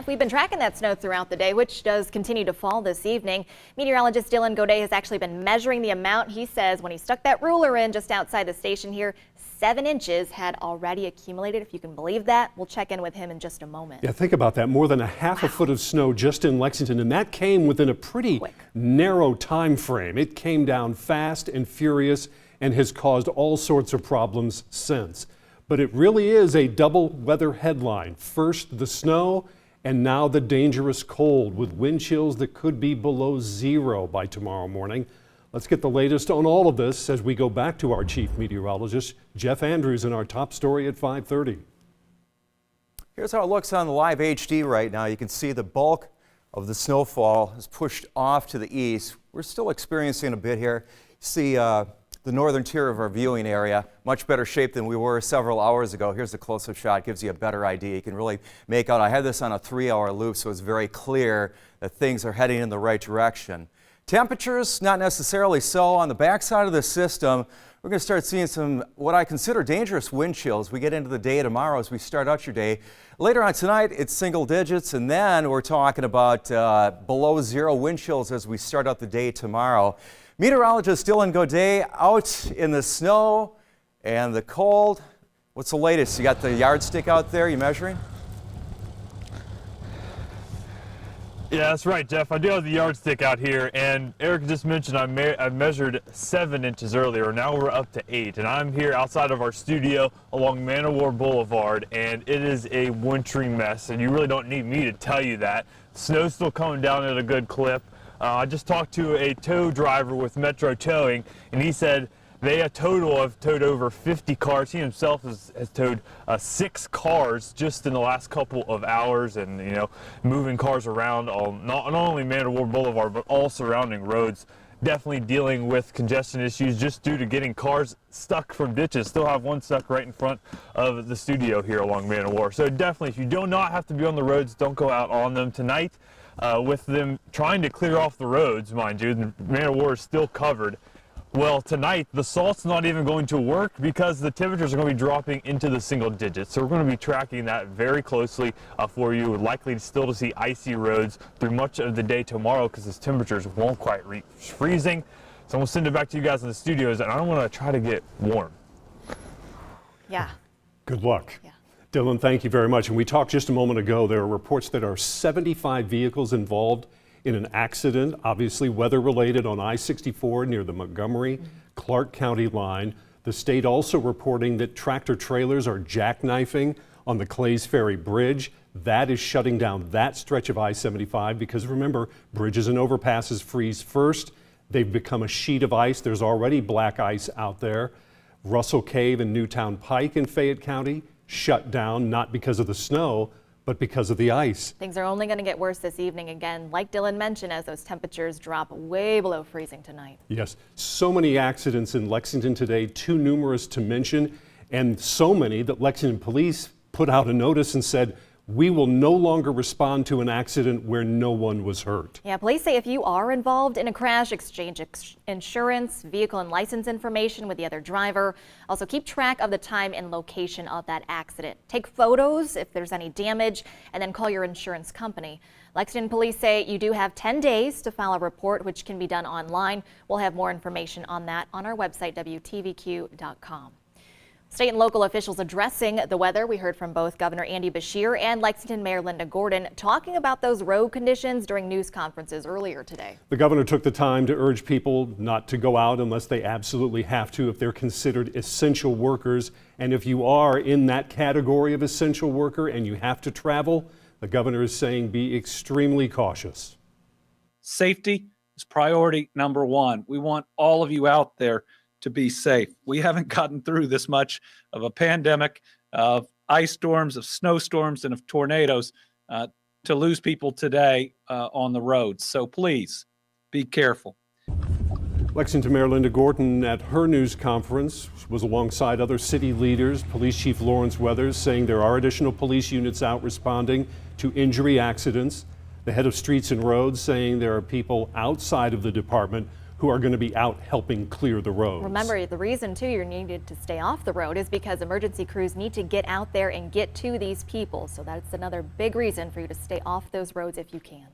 We've been tracking that snow throughout the day, which does continue to fall this evening. Meteorologist Dylan Godet has actually been measuring the amount. He says when he stuck that ruler in just outside the station here, 7 inches had already accumulated, if you can believe that. We'll check in with him in just a moment. Yeah, think about that. More than a half a foot of snow just in Lexington, and that came within a pretty narrow time frame. It came down fast and furious and has caused all sorts of problems since. But it really is a double weather headline. First, the snow, and now the dangerous cold with wind chills that could be below 0 by tomorrow morning. Let's get the latest on all of this as we go back to our chief meteorologist, Jeff Andrews, in our top story at 5:30. Here's how it looks on the live HD right now. You can see the bulk of the snowfall is pushed off to the east. We're still experiencing a bit here. See the northern tier of our viewing area, much better shape than we were several hours ago. Here's a close-up shot, gives you a better idea. You can really make out, I had this on a 3-hour loop, so it's very clear that things are heading in the right direction. Temperatures, not necessarily so. On the backside of the system, we're going to start seeing some what I consider dangerous wind chills. We get into the day tomorrow as we start out your day. Later on tonight, it's single digits, and then we're talking about below 0 wind chills as we start out the day tomorrow. Meteorologist Dylan Godet out in the snow and the cold. What's the latest? You got the yardstick out there, you measuring? Yeah, that's right, Jeff. I do have the yardstick out here, and Eric just mentioned I measured 7 inches earlier. Now we're up to 8, and I'm here outside of our studio along Man of War Boulevard, and it is a wintry mess, and you really don't need me to tell you that. Snow's still coming down at a good clip. I just talked to a tow driver with Metro Towing, and he said they a total have towed over 50 cars. He himself has towed 6 cars just in the last couple of hours, and moving cars around on not only Man of War Boulevard but all surrounding roads. Definitely dealing with congestion issues just due to getting cars stuck from ditches. Still have one stuck right in front of the studio here along Man of War. So definitely, if you do not have to be on the roads, don't go out on them tonight. With them trying to clear off the roads, mind you, the Man of War is still covered. Well, tonight, the salt's not even going to work because the temperatures are going to be dropping into the single digits. So we're going to be tracking that very closely for you. We're likely still to see icy roads through much of the day tomorrow because these temperatures won't quite reach freezing. So I'm going to send it back to you guys in the studios, and I want to try to get warm. Yeah. Good luck. Yeah. Dylan, thank you very much. And we talked just a moment ago, there are reports that are 75 vehicles involved in an accident, obviously weather-related, on I-64 near the Montgomery-Clark County line. The state also reporting that tractor trailers are jackknifing on the Clays Ferry Bridge. That is shutting down that stretch of I-75 because remember, bridges and overpasses freeze first. They've become a sheet of ice. There's already black ice out there. Russell Cave and Newtown Pike in Fayette County shut down, not because of the snow, but because of the ice. Things are only going to get worse this evening again, like Dylan mentioned, as those temperatures drop way below freezing tonight. Yes, so many accidents in Lexington today, too numerous to mention, and so many that Lexington police put out a notice and said, we will no longer respond to an accident where no one was hurt. Yeah, police say if you are involved in a crash, exchange insurance, vehicle and license information with the other driver. Also keep track of the time and location of that accident. Take photos if there's any damage, and then call your insurance company. Lexington police say you do have 10 days to file a report, which can be done online. We'll have more information on that on our website, WTVQ.com. State and local officials addressing the weather. We heard from both Governor Andy Beshear and Lexington Mayor Linda Gordon talking about those road conditions during news conferences earlier today. The governor took the time to urge people not to go out unless they absolutely have to if they're considered essential workers. And if you are in that category of essential worker and you have to travel, the governor is saying be extremely cautious. Safety is priority number one. We want all of you out there to be safe. We haven't gotten through this much of a pandemic, of ice storms, of snowstorms, and of tornadoes to lose people today on the roads. So please be careful. Lexington Mayor Linda Gordon at her news conference was alongside other city leaders. Police Chief Lawrence Weathers saying there are additional police units out responding to injury accidents. The head of Streets and Roads saying there are people outside of the department who are going to be out helping clear the roads. Remember, the reason too you're needed to stay off the road is because emergency crews need to get out there and get to these people. So that's another big reason for you to stay off those roads if you can.